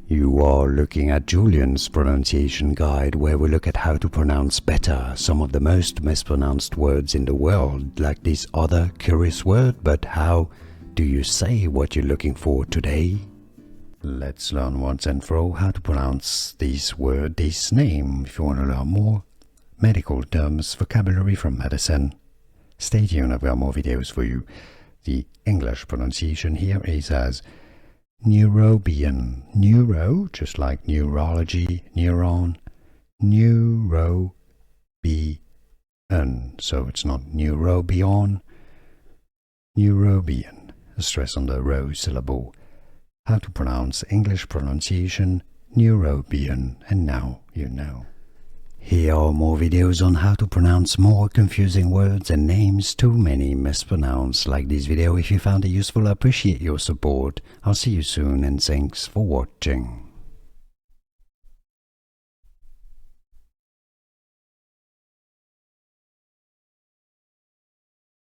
You are looking at Julian's pronunciation guide, where we look at how to pronounce better some of the most mispronounced words in the world, like this other curious word. But how do you say what you're looking for today? Let's learn once and for all how to pronounce this word, this name. If you want to learn more medical terms, vocabulary from medicine, stay tuned, I've got more videos for you. The English pronunciation here is as Neurobion. Neuro, just like neurology, neuron. Neurobion. So it's not neurobion. Neurobion. A stress on the ro syllable. How to pronounce English pronunciation, neurobion. And now you know. Here are more videos on how to pronounce more confusing words and names too many mispronounced. Like this video if you found it useful. I appreciate your support. I'll see you soon and thanks for watching.